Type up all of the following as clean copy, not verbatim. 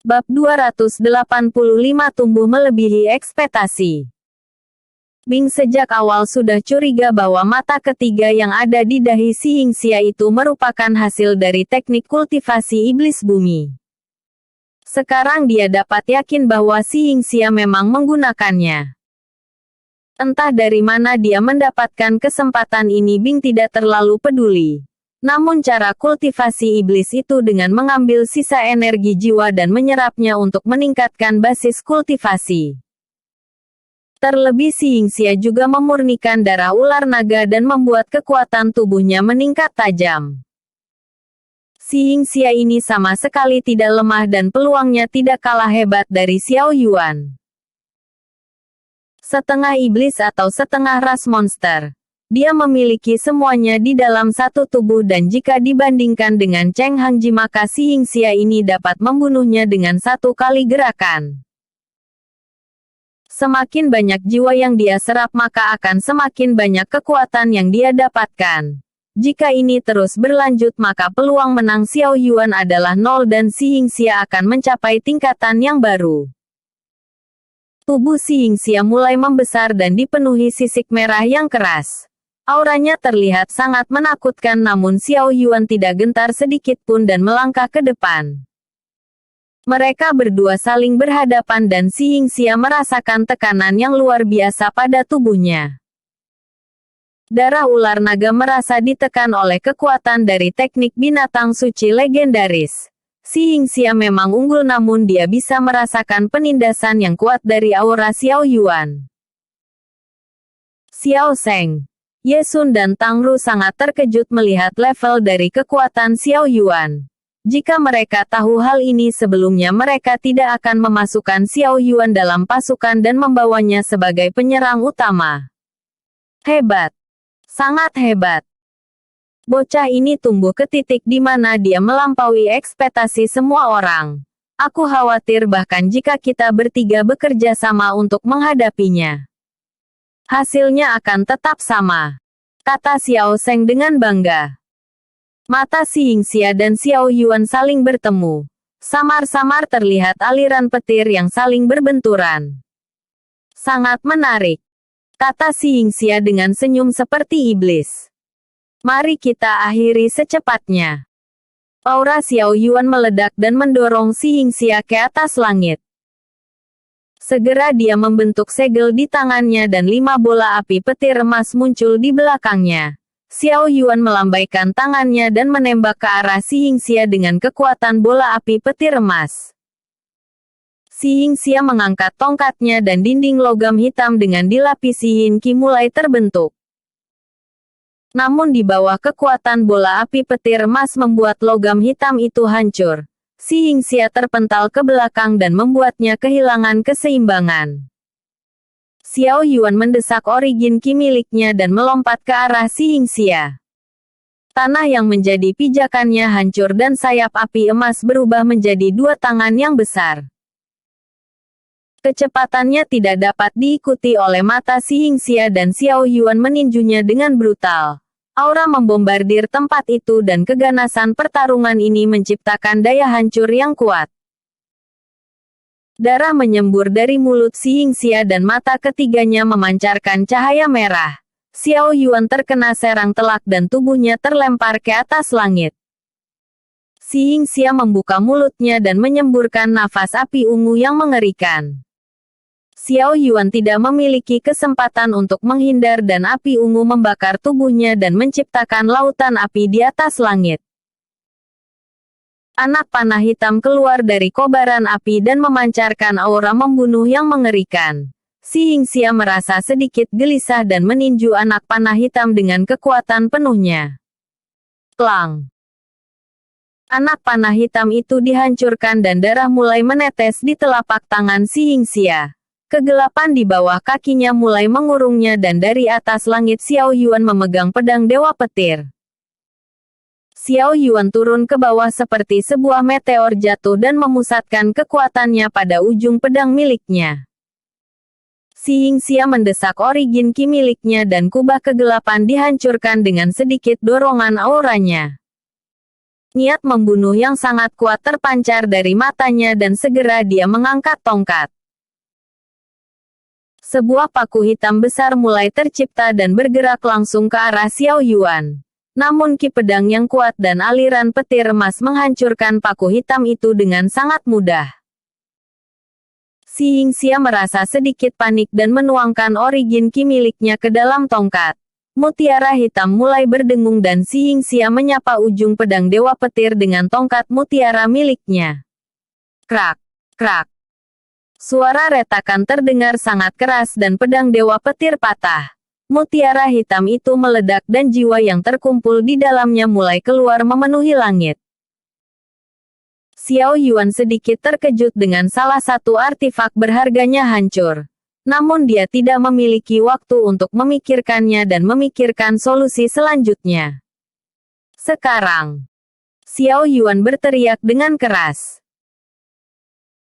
Bab 285 tumbuh melebihi ekspektasi. Bing sejak awal sudah curiga bahwa mata ketiga yang ada di dahi si Yingxia itu merupakan hasil dari teknik kultivasi iblis bumi. Sekarang dia dapat yakin bahwa si Yingxia memang menggunakannya. Entah dari mana dia mendapatkan kesempatan ini, Bing tidak terlalu peduli. Namun cara kultivasi iblis itu dengan mengambil sisa energi jiwa dan menyerapnya untuk meningkatkan basis kultivasi. Terlebih si Yingxia juga memurnikan darah ular naga dan membuat kekuatan tubuhnya meningkat tajam. Si Yingxia ini sama sekali tidak lemah dan peluangnya tidak kalah hebat dari Xiao Yuan. Setengah iblis atau setengah ras monster. Dia memiliki semuanya di dalam satu tubuh dan jika dibandingkan dengan Cheng Hangji maka si Yingxia ini dapat membunuhnya dengan satu kali gerakan. Semakin banyak jiwa yang dia serap maka akan semakin banyak kekuatan yang dia dapatkan. Jika ini terus berlanjut maka peluang menang Xiao Yuan adalah nol dan si Yingxia akan mencapai tingkatan yang baru. Tubuh si Yingxia mulai membesar dan dipenuhi sisik merah yang keras. Auranya terlihat sangat menakutkan namun Xiao Yuan tidak gentar sedikit pun dan melangkah ke depan. Mereka berdua saling berhadapan dan si Yingxia merasakan tekanan yang luar biasa pada tubuhnya. Darah ular naga merasa ditekan oleh kekuatan dari teknik binatang suci legendaris. Si Yingxia memang unggul namun dia bisa merasakan penindasan yang kuat dari aura Xiao Yuan. Xiao Zheng, Ye Sun dan Tang Ru sangat terkejut melihat level dari kekuatan Xiao Yuan. Jika mereka tahu hal ini sebelumnya mereka tidak akan memasukkan Xiao Yuan dalam pasukan dan membawanya sebagai penyerang utama. Hebat. Sangat hebat. Bocah ini tumbuh ke titik di mana dia melampaui ekspektasi semua orang. Aku khawatir bahkan jika kita bertiga bekerja sama untuk menghadapinya, hasilnya akan tetap sama, kata Xiao Zheng dengan bangga. Mata si Yingxia dan Xiao Yuan saling bertemu. Samar-samar terlihat aliran petir yang saling berbenturan. Sangat menarik, kata si Yingxia dengan senyum seperti iblis. Mari kita akhiri secepatnya. Aura Xiao Yuan meledak dan mendorong si Yingxia ke atas langit. Segera dia membentuk segel di tangannya dan 5 bola api petir emas muncul di belakangnya. Xiao Yuan melambaikan tangannya dan menembak ke arah si Yingxia dengan kekuatan bola api petir emas. Si Yingxia mengangkat tongkatnya dan dinding logam hitam dengan dilapisi yin qi mulai terbentuk. Namun di bawah kekuatan bola api petir emas membuat logam hitam itu hancur. Si Yingxia terpental ke belakang dan membuatnya kehilangan keseimbangan. Xiao Yuan mendesak origin qi miliknya dan melompat ke arah si Yingxia. Tanah yang menjadi pijakannya hancur dan sayap api emas berubah menjadi 2 tangan yang besar. Kecepatannya tidak dapat diikuti oleh mata si Yingxia dan Xiao Yuan meninjunya dengan brutal. Aura membombardir tempat itu dan keganasan pertarungan ini menciptakan daya hancur yang kuat. Darah menyembur dari mulut si Yingxia dan mata ketiganya memancarkan cahaya merah. Xiao Yuan terkena serang telak dan tubuhnya terlempar ke atas langit. Si Yingxia membuka mulutnya dan menyemburkan nafas api ungu yang mengerikan. Xiao Yuan tidak memiliki kesempatan untuk menghindar dan api ungu membakar tubuhnya dan menciptakan lautan api di atas langit. Anak panah hitam keluar dari kobaran api dan memancarkan aura membunuh yang mengerikan. Si Yingxia merasa sedikit gelisah dan meninju anak panah hitam dengan kekuatan penuhnya. Klang! Anak panah hitam itu dihancurkan dan darah mulai menetes di telapak tangan si Yingxia. Kegelapan di bawah kakinya mulai mengurungnya dan dari atas langit Xiao Yuan memegang pedang Dewa Petir. Xiao Yuan turun ke bawah seperti sebuah meteor jatuh dan memusatkan kekuatannya pada ujung pedang miliknya. Si Yingxia mendesak origin qi miliknya dan kubah kegelapan dihancurkan dengan sedikit dorongan auranya. Niat membunuh yang sangat kuat terpancar dari matanya dan segera dia mengangkat tongkat. Sebuah paku hitam besar mulai tercipta dan bergerak langsung ke arah Xiao Yuan. Namun ki pedang yang kuat dan aliran petir emas menghancurkan paku hitam itu dengan sangat mudah. Si Yingxia merasa sedikit panik dan menuangkan origin ki miliknya ke dalam tongkat. Mutiara hitam mulai berdengung dan si Yingxia menyapa ujung pedang Dewa Petir dengan tongkat mutiara miliknya. Krak, krak. Suara retakan terdengar sangat keras dan pedang Dewa Petir patah. Mutiara hitam itu meledak dan jiwa yang terkumpul di dalamnya mulai keluar memenuhi langit. Xiao Yuan sedikit terkejut dengan salah satu artefak berharganya hancur. Namun dia tidak memiliki waktu untuk memikirkannya dan memikirkan solusi selanjutnya. Sekarang, Xiao Yuan berteriak dengan keras.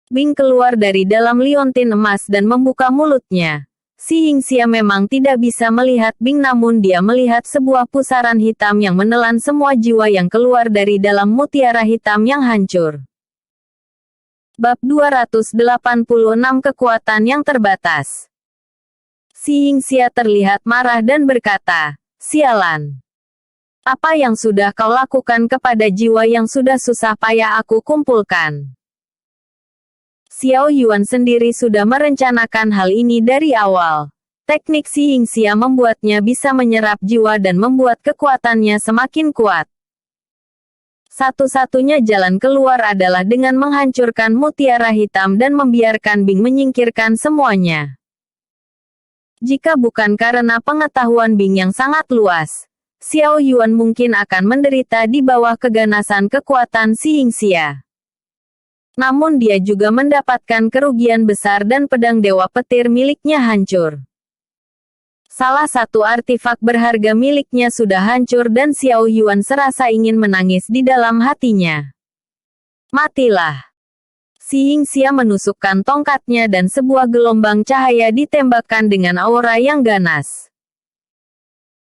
Bing keluar dari dalam liontin emas dan membuka mulutnya. Si Yingxia memang tidak bisa melihat Bing namun dia melihat sebuah pusaran hitam yang menelan semua jiwa yang keluar dari dalam mutiara hitam yang hancur. Bab 286 Kekuatan yang terbatas. Si Yingxia terlihat marah dan berkata, "Sialan. Apa yang sudah kau lakukan kepada jiwa yang sudah susah payah aku kumpulkan?" Xiao Yuan sendiri sudah merencanakan hal ini dari awal. Teknik Si Yingxia membuatnya bisa menyerap jiwa dan membuat kekuatannya semakin kuat. Satu-satunya jalan keluar adalah dengan menghancurkan mutiara hitam dan membiarkan Bing menyingkirkan semuanya. Jika bukan karena pengetahuan Bing yang sangat luas, Xiao Yuan mungkin akan menderita di bawah keganasan kekuatan Si Yingxia. Namun dia juga mendapatkan kerugian besar dan pedang Dewa Petir miliknya hancur. Salah satu artefak berharga miliknya sudah hancur dan Xiao Yuan serasa ingin menangis di dalam hatinya. Matilah. Si Yingxia menusukkan tongkatnya dan sebuah gelombang cahaya ditembakkan dengan aura yang ganas.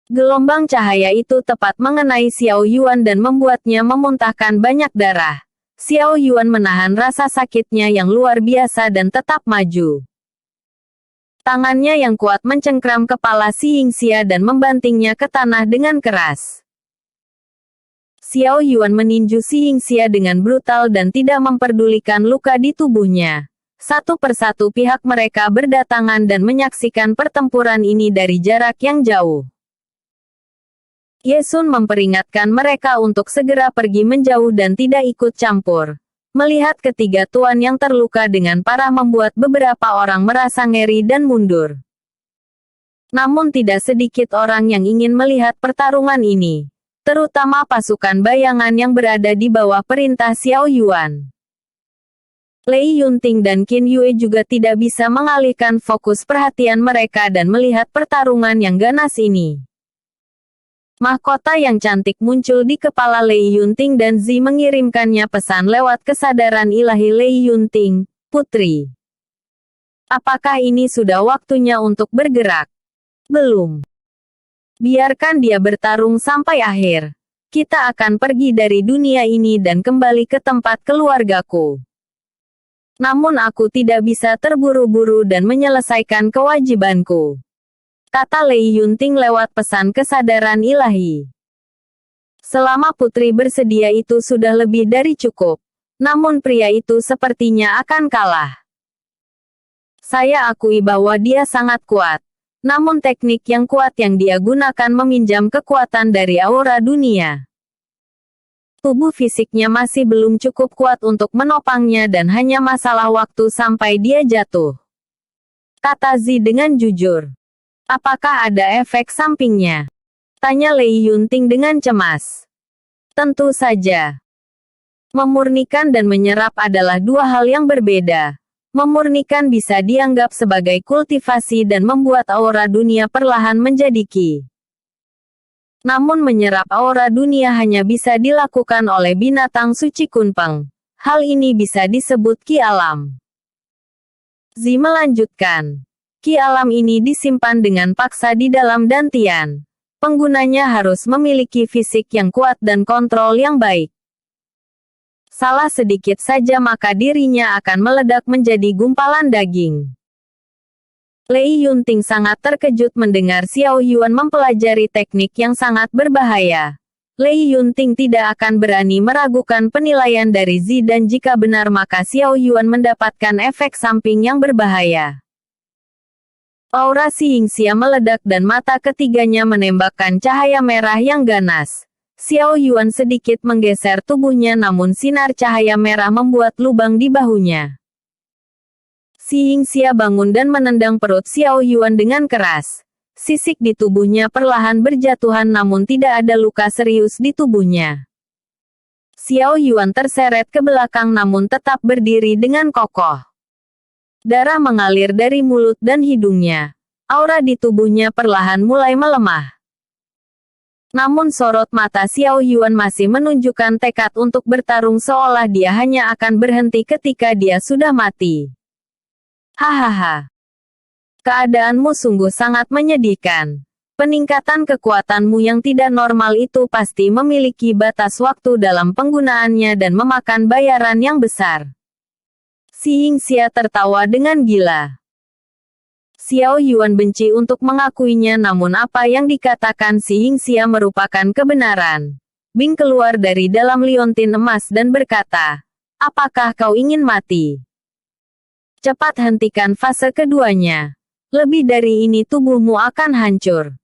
Gelombang cahaya itu tepat mengenai Xiao Yuan dan membuatnya memuntahkan banyak darah. Xiao Yuan menahan rasa sakitnya yang luar biasa dan tetap maju. Tangannya yang kuat mencengkram kepala Si Yingxia dan membantingnya ke tanah dengan keras. Xiao Yuan meninju Si Yingxia dengan brutal dan tidak memperdulikan luka di tubuhnya. Satu persatu pihak mereka berdatangan dan menyaksikan pertempuran ini dari jarak yang jauh. Ye Sun memperingatkan mereka untuk segera pergi menjauh dan tidak ikut campur. Melihat ketiga tuan yang terluka dengan parah membuat beberapa orang merasa ngeri dan mundur. Namun tidak sedikit orang yang ingin melihat pertarungan ini. Terutama pasukan bayangan yang berada di bawah perintah Xiao Yuan. Lei Yunting dan Qin Yue juga tidak bisa mengalihkan fokus perhatian mereka dan melihat pertarungan yang ganas ini. Mahkota yang cantik muncul di kepala Lei Yunting dan Zi mengirimkannya pesan lewat kesadaran ilahi Lei Yunting, "Putri. Apakah ini sudah waktunya untuk bergerak?" "Belum. Biarkan dia bertarung sampai akhir. Kita akan pergi dari dunia ini dan kembali ke tempat keluargaku. Namun aku tidak bisa terburu-buru dan menyelesaikan kewajibanku," kata Lei Yunting lewat pesan kesadaran ilahi. Selama putri bersedia itu sudah lebih dari cukup. Namun pria itu sepertinya akan kalah. Saya akui bahwa dia sangat kuat. Namun teknik yang kuat yang dia gunakan meminjam kekuatan dari aura dunia. Tubuh fisiknya masih belum cukup kuat untuk menopangnya dan hanya masalah waktu sampai dia jatuh, kata Zi dengan jujur. "Apakah ada efek sampingnya?" tanya Lei Yunting dengan cemas. "Tentu saja. Memurnikan dan menyerap adalah dua hal yang berbeda. Memurnikan bisa dianggap sebagai kultivasi dan membuat aura dunia perlahan menjadi ki. Namun menyerap aura dunia hanya bisa dilakukan oleh binatang suci kunpeng. Hal ini bisa disebut ki alam." Zi melanjutkan. Ki alam ini disimpan dengan paksa di dalam dantian. Penggunanya harus memiliki fisik yang kuat dan kontrol yang baik. Salah sedikit saja maka dirinya akan meledak menjadi gumpalan daging. Lei Yunting sangat terkejut mendengar Xiao Yuan mempelajari teknik yang sangat berbahaya. Lei Yunting tidak akan berani meragukan penilaian dari Zi dan jika benar maka Xiao Yuan mendapatkan efek samping yang berbahaya. Aura Si Yingxia meledak dan mata ketiganya menembakkan cahaya merah yang ganas. Xiao Yuan sedikit menggeser tubuhnya namun sinar cahaya merah membuat lubang di bahunya. Si Yingxia bangun dan menendang perut Xiao Yuan dengan keras. Sisik di tubuhnya perlahan berjatuhan namun tidak ada luka serius di tubuhnya. Xiao Yuan terseret ke belakang namun tetap berdiri dengan kokoh. Darah mengalir dari mulut dan hidungnya. Aura di tubuhnya perlahan mulai melemah. Namun sorot mata Xiao Yuan masih menunjukkan tekad untuk bertarung seolah dia hanya akan berhenti ketika dia sudah mati. Hahaha. Keadaanmu sungguh sangat menyedihkan. Peningkatan kekuatanmu yang tidak normal itu pasti memiliki batas waktu dalam penggunaannya dan memakan bayaran yang besar. Si Yingxia tertawa dengan gila. Xiao Yuan benci untuk mengakuinya namun apa yang dikatakan Si Yingxia merupakan kebenaran. Bing keluar dari dalam liontin emas dan berkata, "Apakah kau ingin mati? Cepat hentikan fase keduanya. Lebih dari ini tubuhmu akan hancur."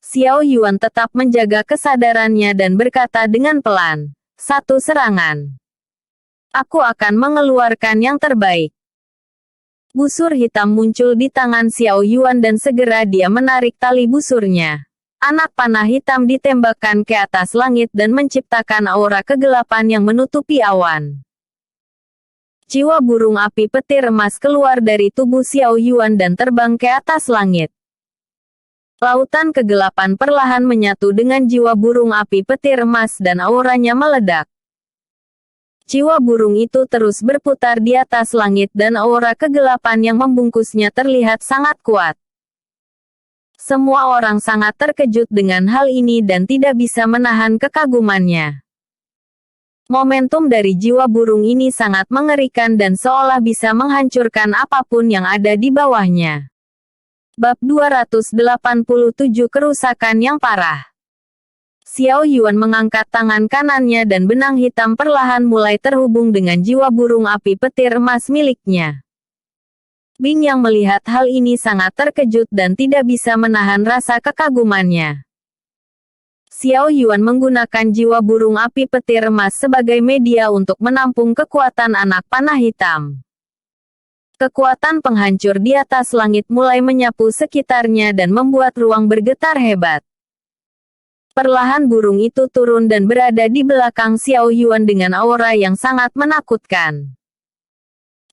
Xiao Yuan tetap menjaga kesadarannya dan berkata dengan pelan, "Satu serangan. Aku akan mengeluarkan yang terbaik." Busur hitam muncul di tangan Xiao Yuan dan segera dia menarik tali busurnya. Anak panah hitam ditembakkan ke atas langit dan menciptakan aura kegelapan yang menutupi awan. Jiwa burung api petir emas keluar dari tubuh Xiao Yuan dan terbang ke atas langit. Lautan kegelapan perlahan menyatu dengan jiwa burung api petir emas dan auranya meledak. Jiwa burung itu terus berputar di atas langit dan aura kegelapan yang membungkusnya terlihat sangat kuat. Semua orang sangat terkejut dengan hal ini dan tidak bisa menahan kekagumannya. Momentum dari jiwa burung ini sangat mengerikan dan seolah bisa menghancurkan apapun yang ada di bawahnya. Bab 287 Kerusakan yang parah. Xiao Yuan mengangkat tangan kanannya dan benang hitam perlahan mulai terhubung dengan jiwa burung api petir emas miliknya. Bing yang melihat hal ini sangat terkejut dan tidak bisa menahan rasa kekagumannya. Xiao Yuan menggunakan jiwa burung api petir emas sebagai media untuk menampung kekuatan anak panah hitam. Kekuatan penghancur di atas langit mulai menyapu sekitarnya dan membuat ruang bergetar hebat. Perlahan burung itu turun dan berada di belakang Xiao Yuan dengan aura yang sangat menakutkan.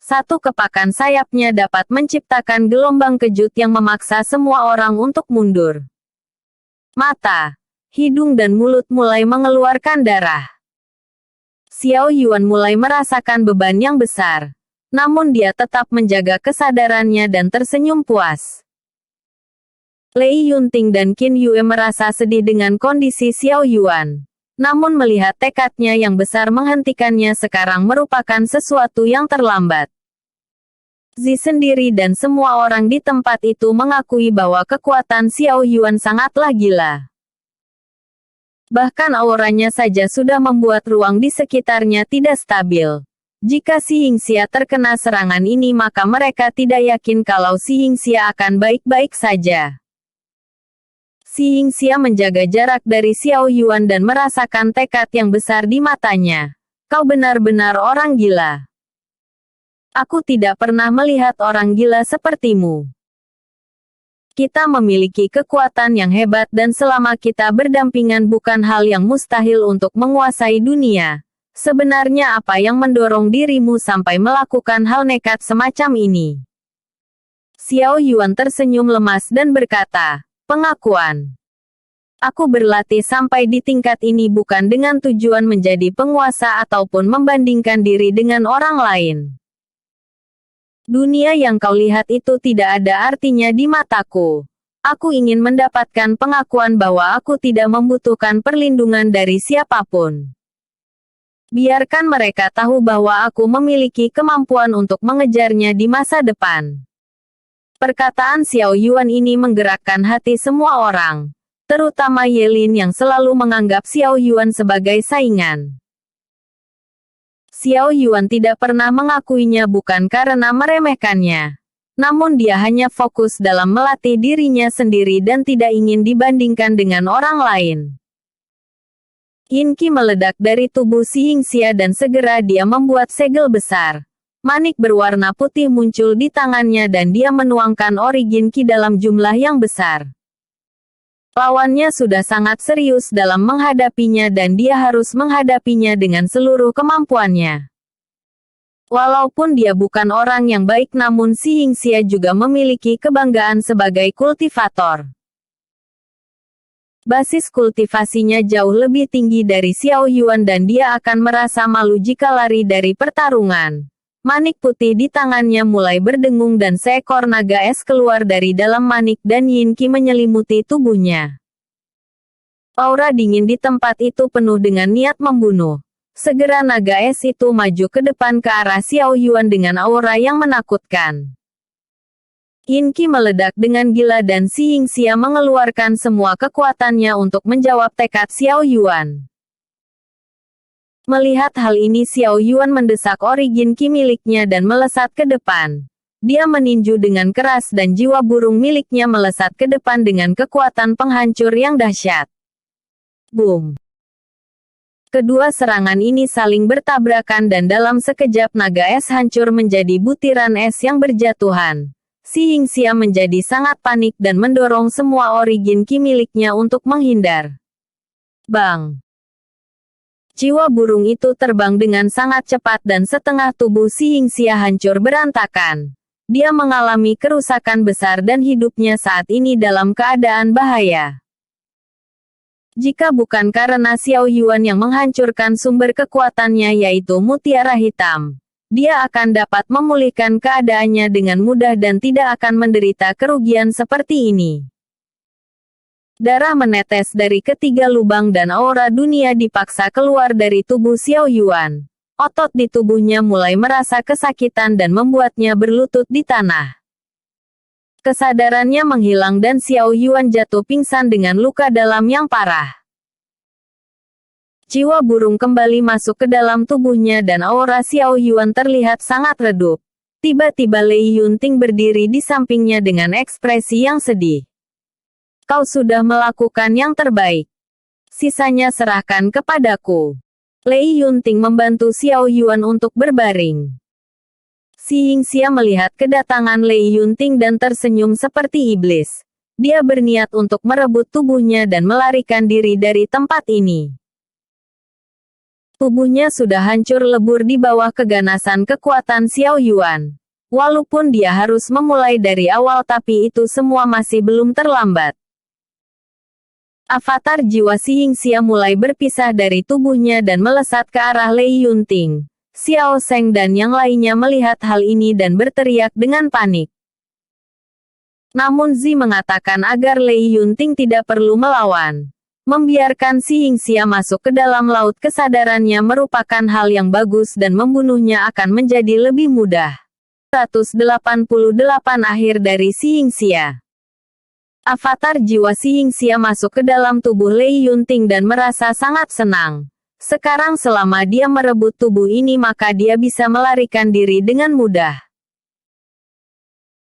Satu kepakan sayapnya dapat menciptakan gelombang kejut yang memaksa semua orang untuk mundur. Mata, hidung dan mulut mulai mengeluarkan darah. Xiao Yuan mulai merasakan beban yang besar. Namun dia tetap menjaga kesadarannya dan tersenyum puas. Lei Yunting dan Qin Yue merasa sedih dengan kondisi Xiao Yuan. Namun melihat tekadnya yang besar menghentikannya sekarang merupakan sesuatu yang terlambat. Zi sendiri dan semua orang di tempat itu mengakui bahwa kekuatan Xiao Yuan sangatlah gila. Bahkan auranya saja sudah membuat ruang di sekitarnya tidak stabil. Jika Si Yingxia terkena serangan ini maka mereka tidak yakin kalau Si Yingxia akan baik-baik saja. Si Yingxia menjaga jarak dari Xiao Yuan dan merasakan tekad yang besar di matanya. Kau benar-benar orang gila. Aku tidak pernah melihat orang gila sepertimu. Kita memiliki kekuatan yang hebat dan selama kita berdampingan bukan hal yang mustahil untuk menguasai dunia. Sebenarnya apa yang mendorong dirimu sampai melakukan hal nekat semacam ini? Xiao Yuan tersenyum lemas dan berkata, pengakuan. Aku berlatih sampai di tingkat ini bukan dengan tujuan menjadi penguasa ataupun membandingkan diri dengan orang lain. Dunia yang kau lihat itu tidak ada artinya di mataku. Aku ingin mendapatkan pengakuan bahwa aku tidak membutuhkan perlindungan dari siapapun. Biarkan mereka tahu bahwa aku memiliki kemampuan untuk mengejarnya di masa depan. Perkataan Xiao Yuan ini menggerakkan hati semua orang, terutama Ye Lin yang selalu menganggap Xiao Yuan sebagai saingan. Xiao Yuan tidak pernah mengakuinya bukan karena meremehkannya. Namun dia hanya fokus dalam melatih dirinya sendiri dan tidak ingin dibandingkan dengan orang lain. Yin Qi meledak dari tubuh Si Yingxia dan segera dia membuat segel besar. Manik berwarna putih muncul di tangannya dan dia menuangkan origin Qi dalam jumlah yang besar. Lawannya sudah sangat serius dalam menghadapinya dan dia harus menghadapinya dengan seluruh kemampuannya. Walaupun dia bukan orang yang baik namun Si Yingxia juga memiliki kebanggaan sebagai kultivator. Basis kultivasinya jauh lebih tinggi dari Xiao Yuan dan dia akan merasa malu jika lari dari pertarungan. Manik putih di tangannya mulai berdengung dan seekor naga es keluar dari dalam manik dan Yin Qi menyelimuti tubuhnya. Aura dingin di tempat itu penuh dengan niat membunuh. Segera naga es itu maju ke depan ke arah Xiao Yuan dengan aura yang menakutkan. Yin Qi meledak dengan gila dan Si Yingxia mengeluarkan semua kekuatannya untuk menjawab tekad Xiao Yuan. Melihat hal ini Xiao Yuan mendesak origin Qi miliknya dan melesat ke depan. Dia meninju dengan keras dan jiwa burung miliknya melesat ke depan dengan kekuatan penghancur yang dahsyat. Boom! Kedua serangan ini saling bertabrakan dan dalam sekejap naga es hancur menjadi butiran es yang berjatuhan. Si Yingxia menjadi sangat panik dan mendorong semua origin Qi miliknya untuk menghindar. Bang! Jiwa burung itu terbang dengan sangat cepat dan setengah tubuh Si Yingxia hancur berantakan. Dia mengalami kerusakan besar dan hidupnya saat ini dalam keadaan bahaya. Jika bukan karena Xiao Yuan yang menghancurkan sumber kekuatannya yaitu mutiara hitam, dia akan dapat memulihkan keadaannya dengan mudah dan tidak akan menderita kerugian seperti ini. Darah menetes dari ketiga lubang dan aura dunia dipaksa keluar dari tubuh Xiao Yuan. Otot di tubuhnya mulai merasa kesakitan dan membuatnya berlutut di tanah. Kesadarannya menghilang dan Xiao Yuan jatuh pingsan dengan luka dalam yang parah. Jiwa burung kembali masuk ke dalam tubuhnya dan aura Xiao Yuan terlihat sangat redup. Tiba-tiba Lei Yunting berdiri di sampingnya dengan ekspresi yang sedih. Kau sudah melakukan yang terbaik. Sisanya serahkan kepadaku. Lei Yunting membantu Xiao Yuan untuk berbaring. Si Yingxia melihat kedatangan Lei Yunting dan tersenyum seperti iblis. Dia berniat untuk merebut tubuhnya dan melarikan diri dari tempat ini. Tubuhnya sudah hancur lebur di bawah keganasan kekuatan Xiao Yuan. Walaupun dia harus memulai dari awal tapi itu semua masih belum terlambat. Avatar jiwa Si Yingxia mulai berpisah dari tubuhnya dan melesat ke arah Lei Yunting. Xiao Sheng dan yang lainnya melihat hal ini dan berteriak dengan panik. Namun Zi mengatakan agar Lei Yunting tidak perlu melawan. Membiarkan Si Yingxia masuk ke dalam laut kesadarannya merupakan hal yang bagus dan membunuhnya akan menjadi lebih mudah. 188 akhir dari Si Yingxia. Avatar jiwa Si Yingxia masuk ke dalam tubuh Lei Yunting dan merasa sangat senang. Sekarang selama dia merebut tubuh ini maka dia bisa melarikan diri dengan mudah.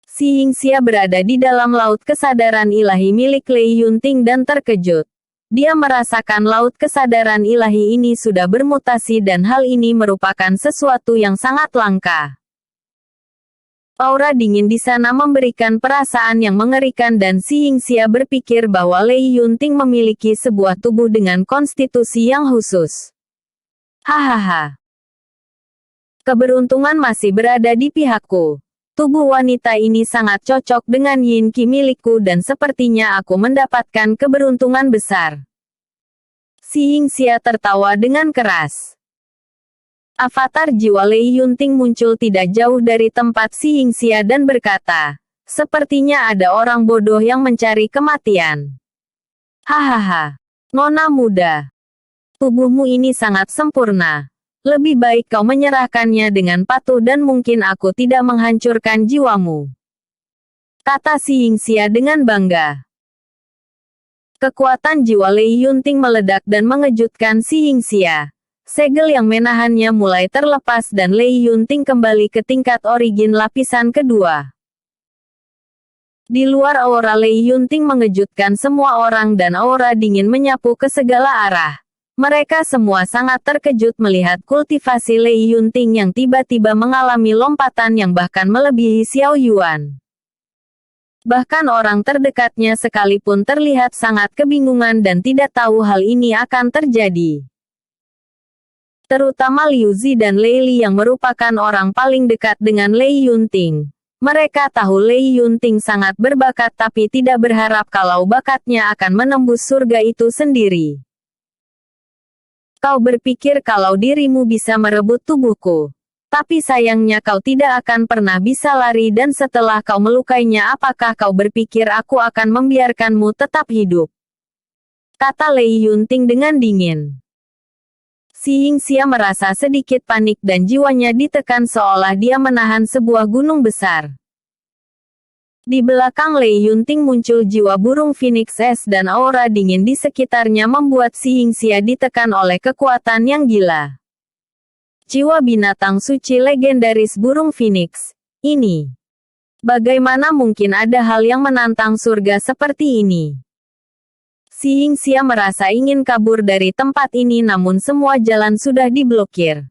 Si Yingxia berada di dalam laut kesadaran ilahi milik Lei Yunting dan terkejut. Dia merasakan laut kesadaran ilahi ini sudah bermutasi dan hal ini merupakan sesuatu yang sangat langka. Aura dingin di sana memberikan perasaan yang mengerikan dan Si Yingxia berpikir bahwa Lei Yunting memiliki sebuah tubuh dengan konstitusi yang khusus. Hahaha. Keberuntungan masih berada di pihakku. Tubuh wanita ini sangat cocok dengan Yin Qi milikku dan sepertinya aku mendapatkan keberuntungan besar. Si Yingxia tertawa dengan keras. Avatar jiwa Lei Yunting muncul tidak jauh dari tempat Si Yingxia dan berkata, sepertinya ada orang bodoh yang mencari kematian. Hahaha. Nona muda. Tubuhmu ini sangat sempurna. Lebih baik kau menyerahkannya dengan patuh dan mungkin aku tidak menghancurkan jiwamu. Kata Si Yingxia dengan bangga. Kekuatan jiwa Lei Yunting meledak dan mengejutkan Si Yingxia. Segel yang menahannya mulai terlepas dan Lei Yunting kembali ke tingkat origin lapisan kedua. Di luar aura Lei Yunting mengejutkan semua orang dan aura dingin menyapu ke segala arah. Mereka semua sangat terkejut melihat kultivasi Lei Yunting yang tiba-tiba mengalami lompatan yang bahkan melebihi Xiao Yuan. Bahkan orang terdekatnya sekalipun terlihat sangat kebingungan dan tidak tahu hal ini akan terjadi. Terutama Liu Zi dan Lei Li yang merupakan orang paling dekat dengan Lei Yunting. Mereka tahu Lei Yunting sangat berbakat tapi tidak berharap kalau bakatnya akan menembus surga itu sendiri. Kau berpikir kalau dirimu bisa merebut tubuhku. Tapi sayangnya kau tidak akan pernah bisa lari dan setelah kau melukainya apakah kau berpikir aku akan membiarkanmu tetap hidup? Kata Lei Yunting dengan dingin. Si Yingxia merasa sedikit panik dan jiwanya ditekan seolah dia menahan sebuah gunung besar. Di belakang Lei Yunting muncul jiwa burung Phoenix es dan aura dingin di sekitarnya membuat Si Yingxia ditekan oleh kekuatan yang gila. Jiwa binatang suci legendaris burung Phoenix. Ini. Bagaimana mungkin ada hal yang menantang surga seperti ini? Si Yingxia merasa ingin kabur dari tempat ini namun semua jalan sudah diblokir.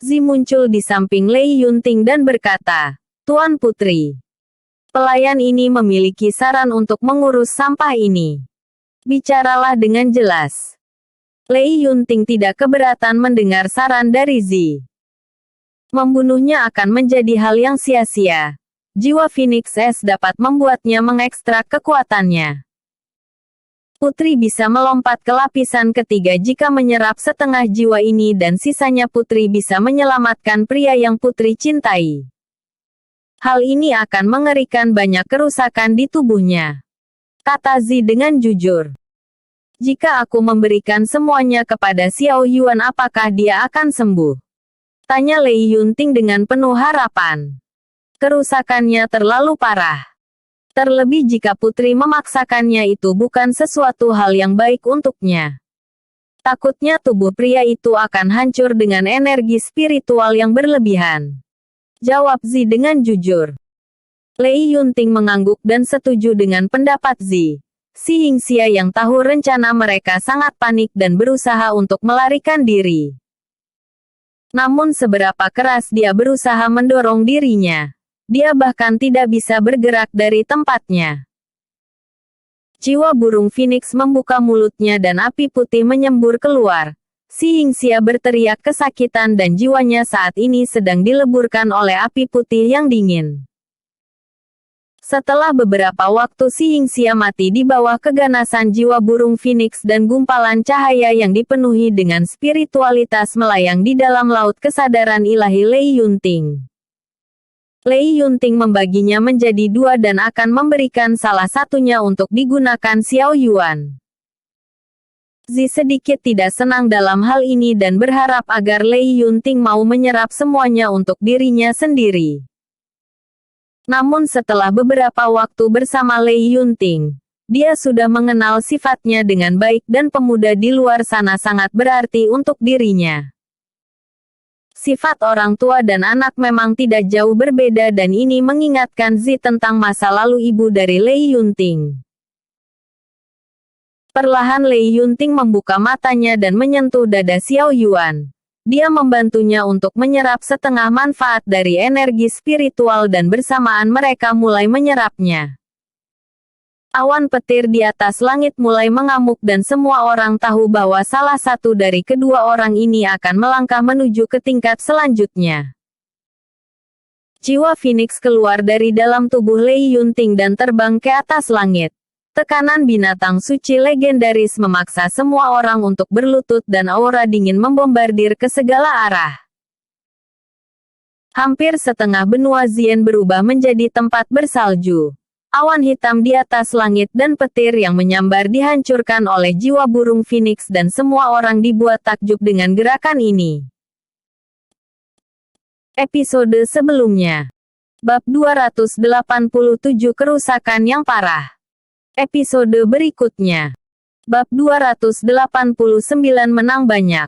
Zi muncul di samping Lei Yunting dan berkata, Tuan Putri. Pelayan ini memiliki saran untuk mengurus sampah ini. Bicaralah dengan jelas. Lei Yunting tidak keberatan mendengar saran dari Zi. Membunuhnya akan menjadi hal yang sia-sia. Jiwa Phoenix es dapat membuatnya mengekstrak kekuatannya. Putri bisa melompat ke lapisan ketiga jika menyerap setengah jiwa ini dan sisanya putri bisa menyelamatkan pria yang putri cintai. Hal ini akan mengerikan banyak kerusakan di tubuhnya. Kata Zi dengan jujur. Jika aku memberikan semuanya kepada Xiao Yuan apakah dia akan sembuh? Tanya Lei Yunting dengan penuh harapan. Kerusakannya terlalu parah. Terlebih jika putri memaksakannya itu bukan sesuatu hal yang baik untuknya. Takutnya tubuh pria itu akan hancur dengan energi spiritual yang berlebihan. Jawab Zi dengan jujur. Lei Yunting mengangguk dan setuju dengan pendapat Zi. Si Yingxia yang tahu rencana mereka sangat panik dan berusaha untuk melarikan diri. Namun seberapa keras dia berusaha mendorong dirinya. Dia bahkan tidak bisa bergerak dari tempatnya. Jiwa burung Phoenix membuka mulutnya dan api putih menyembur keluar. Si Yingxia berteriak kesakitan dan jiwanya saat ini sedang dileburkan oleh api putih yang dingin. Setelah beberapa waktu Si Yingxia mati di bawah keganasan jiwa burung Phoenix dan gumpalan cahaya yang dipenuhi dengan spiritualitas melayang di dalam laut kesadaran ilahi Lei Yunting. Lei Yunting membaginya menjadi dua dan akan memberikan salah satunya untuk digunakan Xiao Yuan. Zi sedikit tidak senang dalam hal ini dan berharap agar Lei Yunting mau menyerap semuanya untuk dirinya sendiri. Namun setelah beberapa waktu bersama Lei Yunting, dia sudah mengenal sifatnya dengan baik dan pemuda di luar sana sangat berarti untuk dirinya. Sifat orang tua dan anak memang tidak jauh berbeda dan ini mengingatkan Zi tentang masa lalu ibu dari Lei Yunting. Perlahan Lei Yunting membuka matanya dan menyentuh dada Xiao Yuan. Dia membantunya untuk menyerap setengah manfaat dari energi spiritual dan bersamaan mereka mulai menyerapnya. Awan petir di atas langit mulai mengamuk dan semua orang tahu bahwa salah satu dari kedua orang ini akan melangkah menuju ke tingkat selanjutnya. Jiwa Phoenix keluar dari dalam tubuh Lei Yunting dan terbang ke atas langit. Tekanan binatang suci legendaris memaksa semua orang untuk berlutut dan aura dingin membombardir ke segala arah. Hampir setengah benua Zien berubah menjadi tempat bersalju. Awan hitam di atas langit dan petir yang menyambar dihancurkan oleh jiwa burung Phoenix dan semua orang dibuat takjub dengan gerakan ini. Episode sebelumnya. Bab 287 Kerusakan yang parah. Episode berikutnya. Bab 289 Menang banyak.